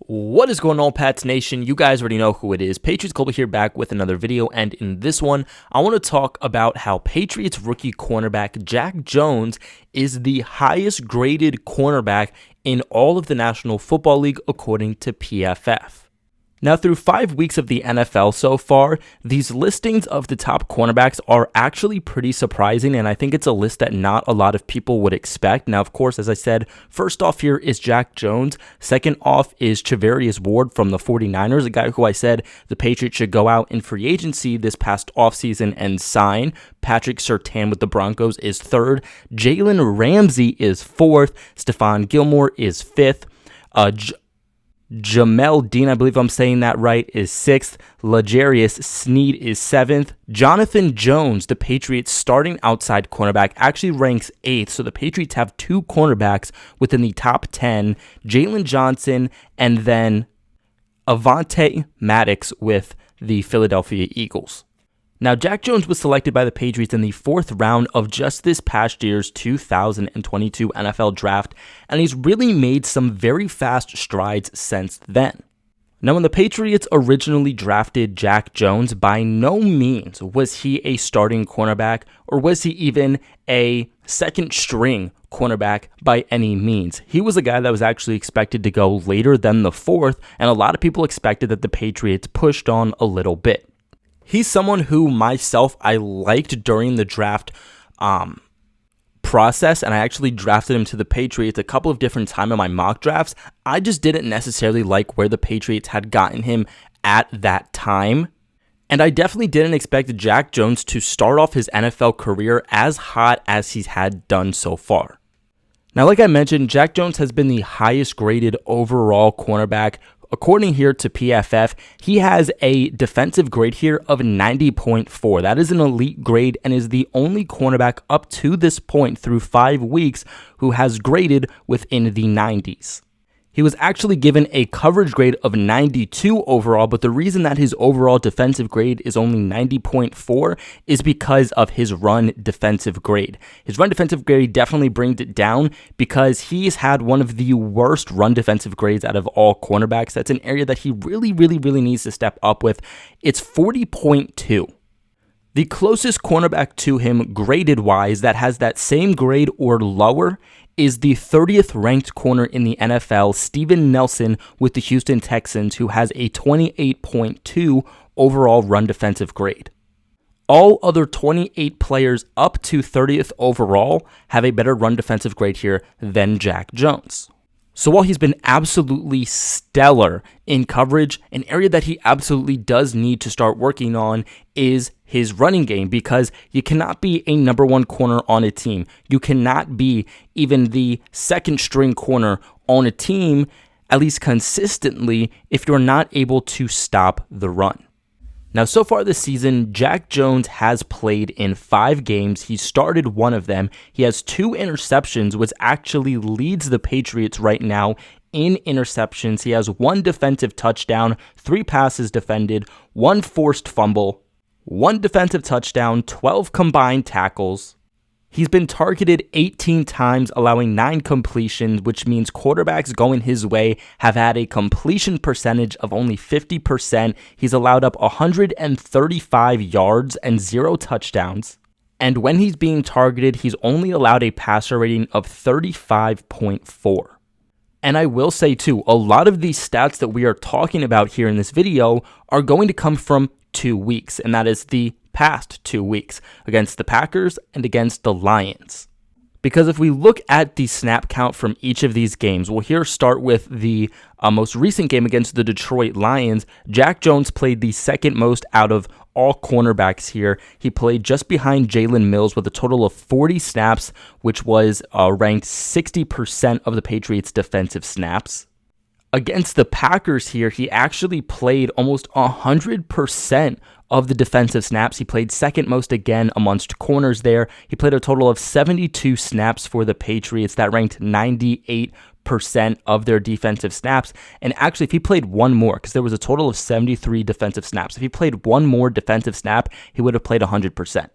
What is going on, Pats Nation? You guys already know who it is. Patriots Global here, back with another video, and in this one, I want to talk about how Patriots rookie cornerback Jack Jones is the highest graded cornerback in all of the National Football League according to PFF. Now, through 5 weeks of the NFL so far, these listings of the top cornerbacks are actually pretty surprising, and I think it's a list that not a lot of people would expect. Now, of course, as I said, first off here is Jack Jones. Second off is Charvarius Ward from the 49ers, a guy who I said the Patriots should go out in free agency this past offseason and sign. Patrick Surtain with the Broncos is third. Jalen Ramsey is fourth. Stephon Gilmore is fifth. Jamel Dean, I believe I'm saying that right, is sixth. L'Jarius Sneed is seventh. Jonathan Jones, the Patriots starting outside cornerback, actually ranks eighth. So the Patriots have two cornerbacks within the top 10. Jalen Johnson and then Avonte Maddox with the Philadelphia Eagles. Now, Jack Jones was selected by the Patriots in the fourth round of just this past year's 2022 NFL Draft, and he's really made some very fast strides since then. Now, when the Patriots originally drafted Jack Jones, by no means was he a starting cornerback, or was he even a second-string cornerback by any means. He was a guy that was actually expected to go later than the fourth, and a lot of people expected that the Patriots pushed on a little bit. He's someone who I liked during the draft process, and I actually drafted him to the Patriots a couple of different times in my mock drafts. I just didn't necessarily like where the Patriots had gotten him at that time. And I definitely didn't expect Jack Jones to start off his NFL career as hot as he's had done so far. Now, like I mentioned, Jack Jones has been the highest graded overall cornerback. According here to PFF, he has a defensive grade here of 90.4. That is an elite grade and is the only cornerback up to this point through 5 weeks who has graded within the 90s. He was actually given a coverage grade of 92 overall, but the reason that his overall defensive grade is only 90.4 is because of his run defensive grade. His run defensive grade definitely brings it down because he's had one of the worst run defensive grades out of all cornerbacks. That's an area that he really needs to step up with. It's 40.2. The closest cornerback to him graded-wise that has that same grade or lower is the 30th ranked corner in the NFL, Steven Nelson with the Houston Texans, who has a 28.2 overall run defensive grade. All other 28 players up to 30th overall have a better run defensive grade here than Jack Jones. So while he's been absolutely stellar in coverage, an area that he absolutely does need to start working on is his running game, because you cannot be a number one corner on a team. You cannot be even the second string corner on a team, at least consistently, if you're not able to stop the run. Now, so far this season, Jack Jones has played in 5 games. He started one of them. He has 2 interceptions, which actually leads the Patriots right now in interceptions. He has 1 defensive touchdown, 3 passes defended, 1 forced fumble, 1 defensive touchdown, 12 combined tackles. He's been targeted 18 times, allowing 9 completions, which means quarterbacks going his way have had a completion percentage of only 50%. He's allowed up 135 yards and 0 touchdowns. And when he's being targeted, he's only allowed a passer rating of 35.4. And I will say too, a lot of these stats that we are talking about here in this video are going to come from 2 weeks, and that is the past 2 weeks against the Packers and against the Lions. Because if we look at the snap count from each of these games, we'll here start with the most recent game against the Detroit Lions. Jack Jones played the second most out of all cornerbacks here. He played just behind Jalen Mills with a total of 40 snaps, which was ranked 60% of the Patriots' defensive snaps. Against the Packers here, he actually played almost 100% of the defensive snaps. He played second most again amongst corners there. He played a total of 72 snaps for the Patriots. That ranked 98% of their defensive snaps. And actually, if he played one more, because there was a total of 73 defensive snaps, if he played one more defensive snap, he would have played 100%.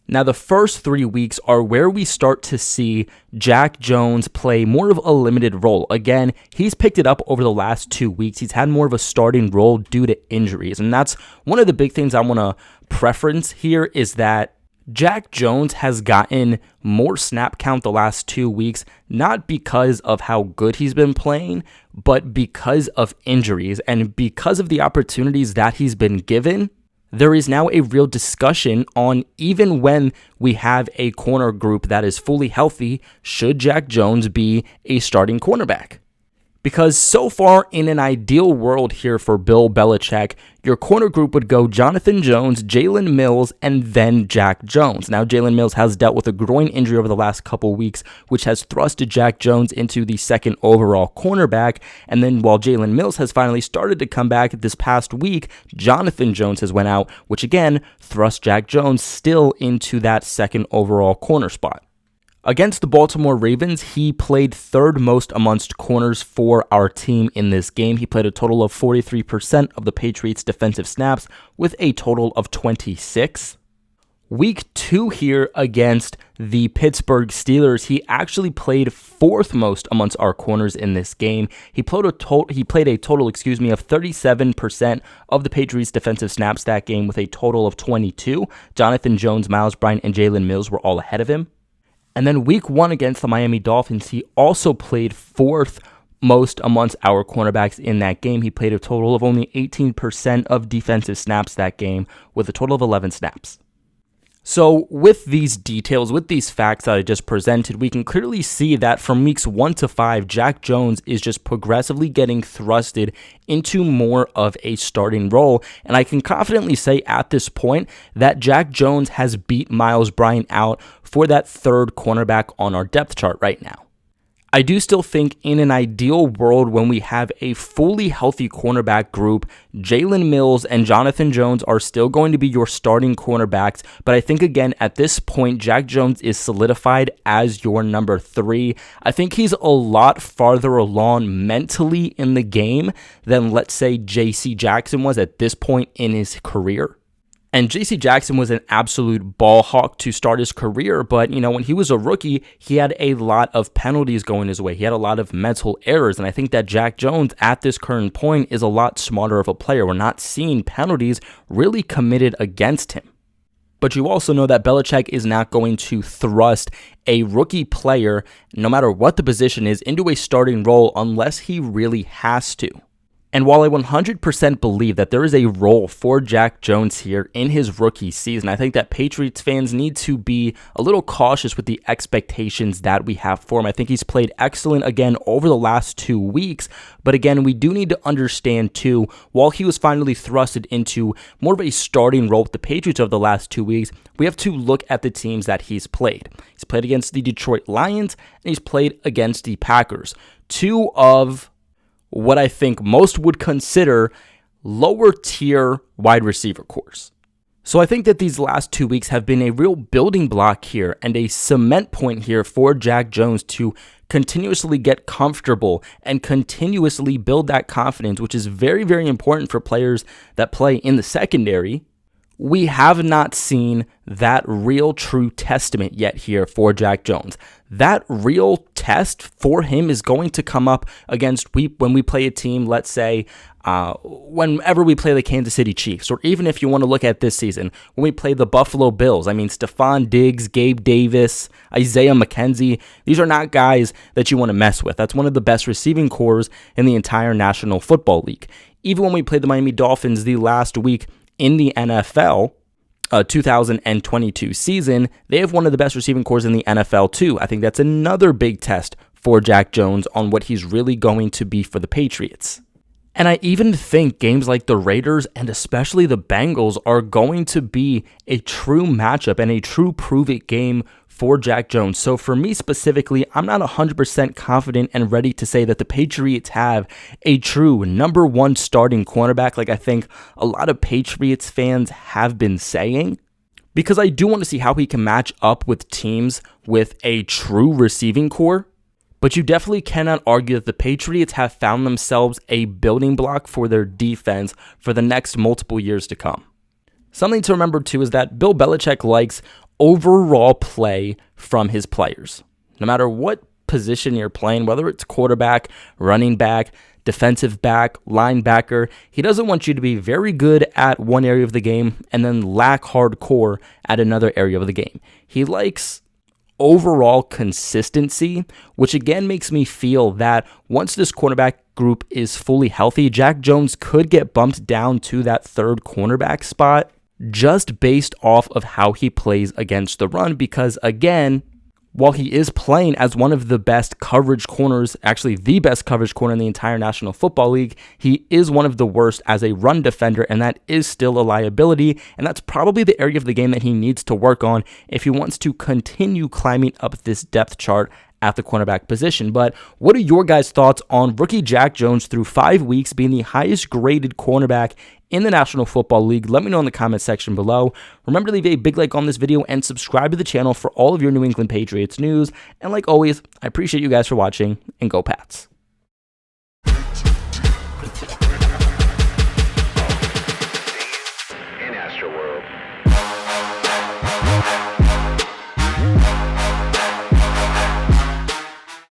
Now, the first 3 weeks are where we start to see Jack Jones play more of a limited role. Again, he's picked it up over the last 2 weeks. He's had more of a starting role due to injuries. And that's one of the big things I want to preference here is that Jack Jones has gotten more snap count the last 2 weeks, not because of how good he's been playing, but because of injuries and because of the opportunities that he's been given. There is now a real discussion on, even when we have a corner group that is fully healthy, should Jack Jones be a starting cornerback? Because so far, in an ideal world here for Bill Belichick, your corner group would go Jonathan Jones, Jalen Mills, and then Jack Jones. Now, Jalen Mills has dealt with a groin injury over the last couple weeks, which has thrusted Jack Jones into the second overall cornerback. And then while Jalen Mills has finally started to come back this past week, Jonathan Jones has went out, which again thrust Jack Jones still into that second overall corner spot. Against the Baltimore Ravens, he played third most amongst corners for our team in this game. He played a total of 43% of the Patriots' defensive snaps with a total of 26. Week 2 here against the Pittsburgh Steelers, he actually played fourth most amongst our corners in this game. He played a total of 37% of the Patriots' defensive snaps that game with a total of 22. Jonathan Jones, Miles Bryant, and Jalen Mills were all ahead of him. And then week 1 against the Miami Dolphins, he also played fourth most amongst our cornerbacks in that game. He played a total of only 18% of defensive snaps that game with a total of 11 snaps. So with these details, with these facts that I just presented, we can clearly see that from weeks 1 to 5, Jack Jones is just progressively getting thrusted into more of a starting role. And I can confidently say at this point that Jack Jones has beat Miles Bryant out for that third cornerback on our depth chart right now. I do still think in an ideal world when we have a fully healthy cornerback group, Jalen Mills and Jonathan Jones are still going to be your starting cornerbacks. But I think, again, at this point, Jack Jones is solidified as your number 3. I think he's a lot farther along mentally in the game than, let's say, J.C. Jackson was at this point in his career. And J.C. Jackson was an absolute ball hawk to start his career, but, when he was a rookie, he had a lot of penalties going his way. He had a lot of mental errors, and I think that Jack Jones, at this current point, is a lot smarter of a player. We're not seeing penalties really committed against him. But you also know that Belichick is not going to thrust a rookie player, no matter what the position is, into a starting role unless he really has to. And while I 100% believe that there is a role for Jack Jones here in his rookie season, I think that Patriots fans need to be a little cautious with the expectations that we have for him. I think he's played excellent again over the last 2 weeks, but again, we do need to understand too, while he was finally thrusted into more of a starting role with the Patriots over the last 2 weeks, we have to look at the teams that he's played. He's played against the Detroit Lions, and he's played against the Packers. 2 of what I think most would consider lower tier wide receiver cores. So I think that these last 2 weeks have been a real building block here and a cement point here for Jack Jones to continuously get comfortable and continuously build that confidence, which is very, very important for players that play in the secondary. We have not seen that real true testament yet here for Jack Jones. That real test for him is going to come up against when we play a team, let's say, whenever we play the Kansas City Chiefs, or even if you want to look at this season, when we play the Buffalo Bills. I mean, Stephon Diggs, Gabe Davis, Isaiah McKenzie, these are not guys that you want to mess with. That's one of the best receiving cores in the entire National Football League. Even when we played the Miami Dolphins the last week, in the NFL 2022 season, they have one of the best receiving cores in the NFL too. I think that's another big test for Jack Jones on what he's really going to be for the Patriots. And I even think games like the Raiders and especially the Bengals are going to be a true matchup and a true prove-it game for Jack Jones. So for me specifically, I'm not 100% confident and ready to say that the Patriots have a true number 1 starting cornerback like I think a lot of Patriots fans have been saying, because I do want to see how he can match up with teams with a true receiving core. But you definitely cannot argue that the Patriots have found themselves a building block for their defense for the next multiple years to come. Something to remember too is that Bill Belichick likes overall play from his players. No matter what position you're playing, whether it's quarterback, running back, defensive back, linebacker, he doesn't want you to be very good at one area of the game and then lack hardcore at another area of the game. He likes overall consistency, which again makes me feel that once this cornerback group is fully healthy, Jack Jones could get bumped down to that third cornerback spot just based off of how he plays against the run, because again, while he is playing as one of the best coverage corners, actually the best coverage corner in the entire National Football League, he is one of the worst as a run defender, and that is still a liability, and that's probably the area of the game that he needs to work on if he wants to continue climbing up this depth chart at the cornerback position. But what are your guys' thoughts on rookie Jack Jones through 5 weeks being the highest graded cornerback in the National Football League? Let me know in the comment section below. Remember to leave a big like on this video and subscribe to the channel for all of your New England Patriots news. And like always, I appreciate you guys for watching, and go Pats.